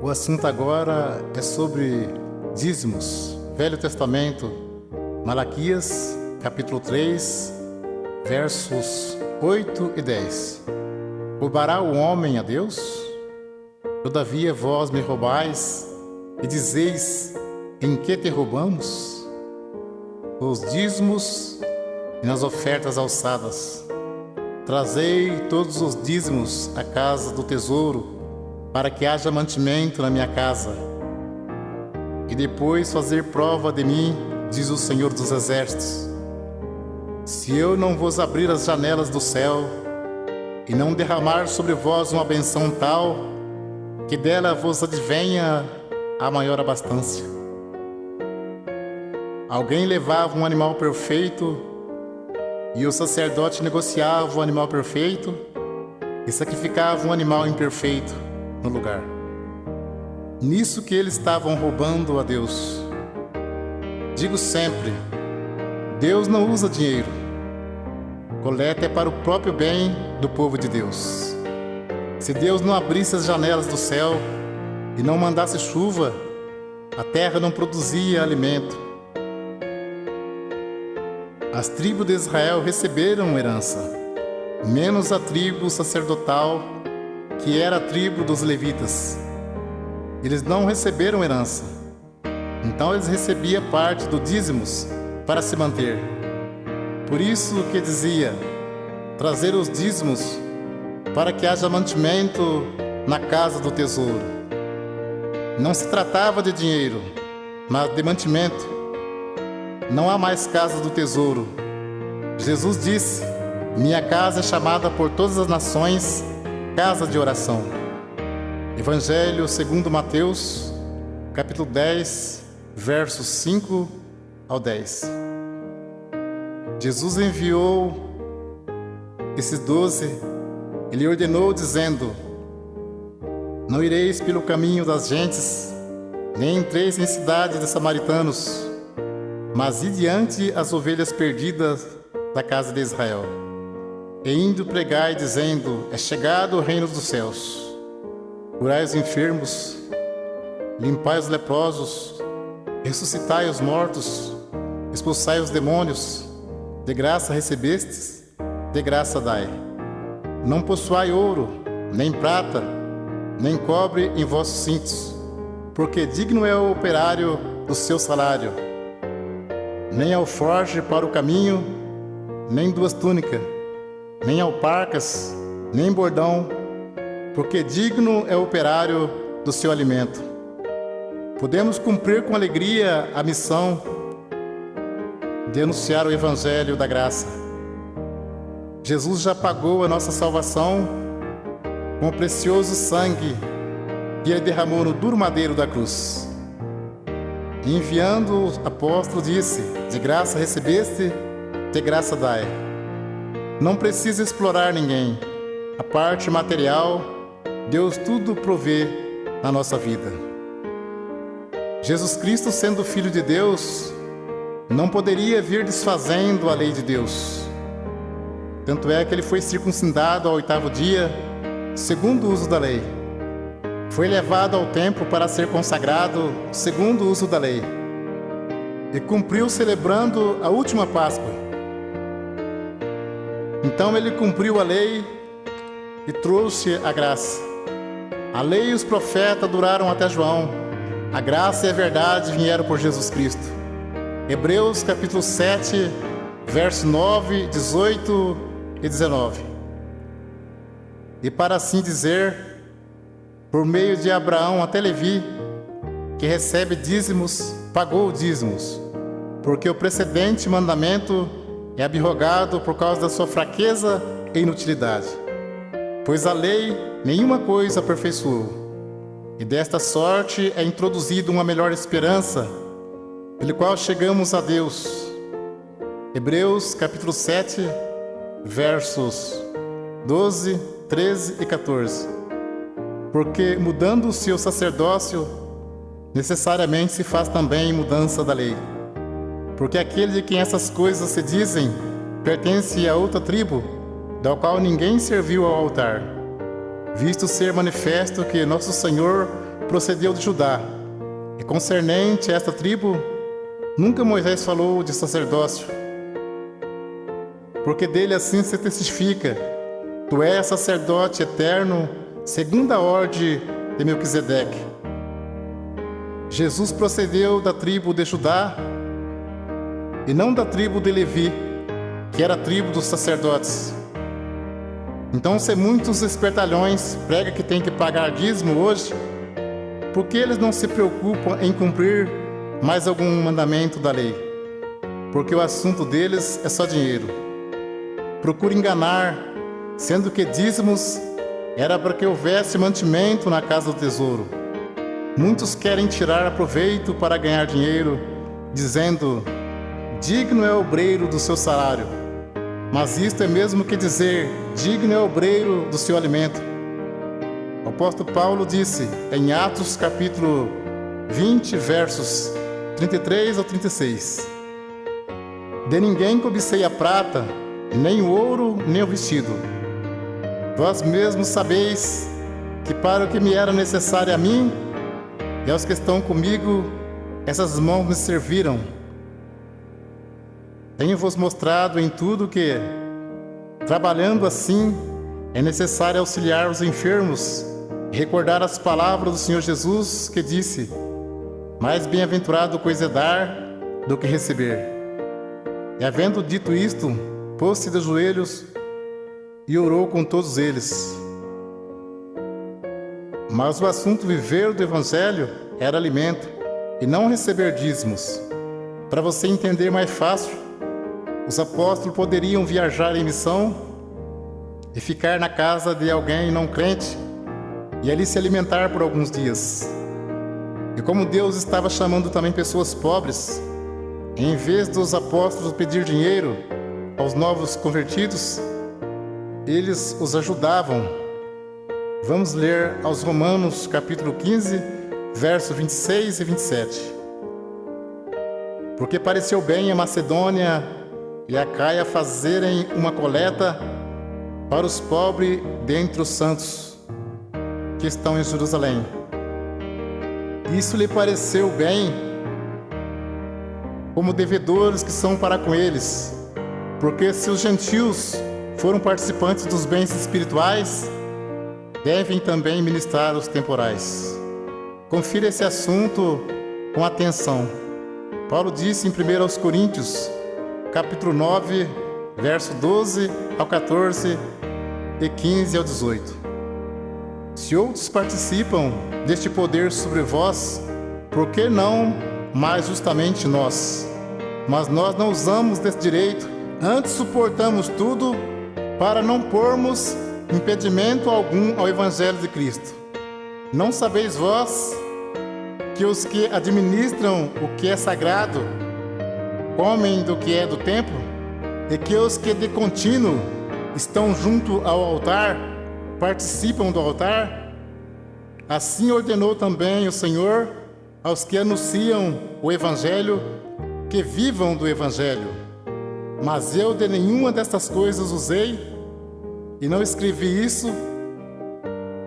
O assunto agora é sobre dízimos. Velho Testamento, Malaquias, capítulo 3, versos 8 e 10. Roubará o homem a Deus? Todavia vós me roubais e dizeis: em que te roubamos? Os dízimos e nas ofertas alçadas. Trazei todos os dízimos à casa do tesouro, para que haja mantimento na minha casa. E depois fazer prova de mim, diz o Senhor dos Exércitos, se eu não vos abrir as janelas do céu e não derramar sobre vós uma benção tal, que dela vos advenha a maior abastança. Alguém levava um animal perfeito e o sacerdote negociava o animal perfeito e sacrificava um animal imperfeito no lugar. Nisso que eles estavam roubando a Deus. Digo sempre, Deus não usa dinheiro. Coleta é para o próprio bem do povo de Deus. Se Deus não abrisse as janelas do céu e não mandasse chuva, a terra não produzia alimento. As tribos de Israel receberam herança, menos a tribo sacerdotal, que era a tribo dos levitas. Eles não receberam herança. Então eles recebiam parte do dízimos para se manter. Por isso que dizia, trazer os dízimos para que haja mantimento na casa do tesouro. Não se tratava de dinheiro, mas de mantimento. Não há mais casa do tesouro. Jesus disse, minha casa é chamada por todas as nações casa de oração. Evangelho segundo Mateus, capítulo 10, versos 5 ao 10. Jesus enviou esses 12, ele ordenou dizendo, não ireis pelo caminho das gentes, nem entreis em cidade de samaritanos, mas ide diante as ovelhas perdidas da casa de Israel. E indo pregai, dizendo, é chegado o reino dos céus. Curai os enfermos, limpai os leprosos, ressuscitai os mortos, expulsai os demônios, de graça recebestes, de graça dai. Não possuai ouro, nem prata, nem cobre em vossos cintos, porque digno é o operário do seu salário. Nem alforje para o caminho, nem duas túnicas, nem alparcas, nem bordão, porque digno é o operário do seu alimento. Podemos cumprir com alegria a missão de anunciar o Evangelho da graça. Jesus já pagou a nossa salvação com o precioso sangue que ele derramou no duro madeiro da cruz. E enviando o apóstolo disse, de graça recebeste, de graça dai. Não precisa explorar ninguém. A parte material, Deus tudo provê na nossa vida. Jesus Cristo, sendo Filho de Deus, não poderia vir desfazendo a lei de Deus. Tanto é que ele foi circuncidado ao 8º dia, segundo o uso da lei. Foi levado ao templo para ser consagrado, segundo o uso da lei. E cumpriu celebrando a última Páscoa. Então ele cumpriu a lei e trouxe a graça. A lei e os profetas duraram até João. A graça e a verdade vieram por Jesus Cristo. Hebreus capítulo 7, verso 9, 18 e 19. E para assim dizer, por meio de Abraão até Levi, que recebe dízimos, pagou dízimos, porque o precedente mandamento é abrogado por causa da sua fraqueza e inutilidade. Pois a lei nenhuma coisa aperfeiçoou, e desta sorte é introduzida uma melhor esperança, pelo qual chegamos a Deus. Hebreus capítulo 7, versos 12, 13 e 14. Porque mudando-se o sacerdócio, necessariamente se faz também mudança da lei. Porque aquele de quem essas coisas se dizem pertence a outra tribo, da qual ninguém serviu ao altar, visto ser manifesto que nosso Senhor procedeu de Judá, e concernente a esta tribo, nunca Moisés falou de sacerdócio, porque dele assim se testifica: tu és sacerdote eterno, segundo a ordem de Melquisedeque. Jesus procedeu da tribo de Judá e não da tribo de Levi, que era a tribo dos sacerdotes. Então, se muitos espertalhões pregam que tem que pagar dízimo hoje, por que eles não se preocupam em cumprir mais algum mandamento da lei? Porque o assunto deles é só dinheiro. Procura enganar, sendo que dízimos era para que houvesse mantimento na casa do tesouro. Muitos querem tirar proveito para ganhar dinheiro, dizendo: digno é o obreiro do seu salário. Mas isto é mesmo que dizer: digno é o obreiro do seu alimento. O apóstolo Paulo disse em Atos capítulo 20, versos 33 ao 36: de ninguém cobicei a prata, nem o ouro, nem o vestido. Vós mesmos sabeis que para o que me era necessário a mim e aos que estão comigo, essas mãos me serviram. Tenho-vos mostrado em tudo que, trabalhando assim, é necessário auxiliar os enfermos e recordar as palavras do Senhor Jesus, que disse: mais bem-aventurado coisa é dar do que receber. E havendo dito isto, pôs-se de joelhos e orou com todos eles. Mas o assunto viver do Evangelho era alimento, e não receber dízimos. Para você entender mais fácil, os apóstolos poderiam viajar em missão e ficar na casa de alguém não crente e ali se alimentar por alguns dias. E como Deus estava chamando também pessoas pobres, em vez dos apóstolos pedir dinheiro aos novos convertidos, eles os ajudavam. Vamos ler aos Romanos capítulo 15, versos 26 e 27. Porque pareceu bem a Macedônia e a Caia fazerem uma coleta para os pobres dentre os santos que estão em Jerusalém. Isso lhe pareceu bem, como devedores que são para com eles, porque se os gentios foram participantes dos bens espirituais, devem também ministrar os temporais. Confira esse assunto com atenção. Paulo disse em 1 Coríntios, capítulo 9, verso 12 ao 14 e 15 ao 18. Se outros participam deste poder sobre vós, por que não mais justamente nós? Mas nós não usamos desse direito, antes suportamos tudo para não pormos impedimento algum ao Evangelho de Cristo. Não sabeis vós que os que administram o que é sagrado comem do que é do templo, e que os que de contínuo estão junto ao altar participam do altar? Assim ordenou também o Senhor aos que anunciam o Evangelho que vivam do Evangelho. Mas eu de nenhuma destas coisas usei, e não escrevi isso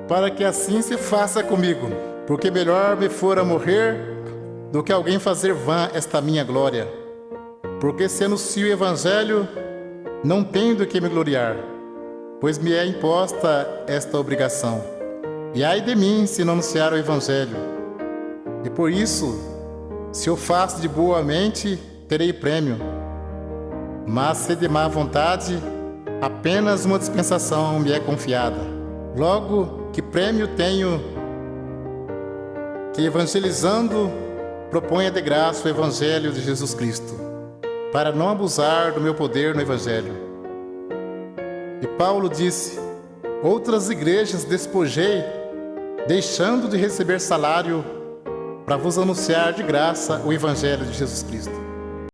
para que assim se faça comigo, porque melhor me fora morrer do que alguém fazer vã esta minha glória. Porque se anuncio o Evangelho, não tenho do que me gloriar, pois me é imposta esta obrigação. E ai de mim se não anunciar o Evangelho. E por isso, se eu faço de boa mente, terei prêmio. Mas se de má vontade, apenas uma dispensação me é confiada. Logo, que prêmio tenho que, evangelizando, proponha de graça o Evangelho de Jesus Cristo, para não abusar do meu poder no Evangelho. E Paulo disse: outras igrejas despojei, deixando de receber salário, para vos anunciar de graça o Evangelho de Jesus Cristo.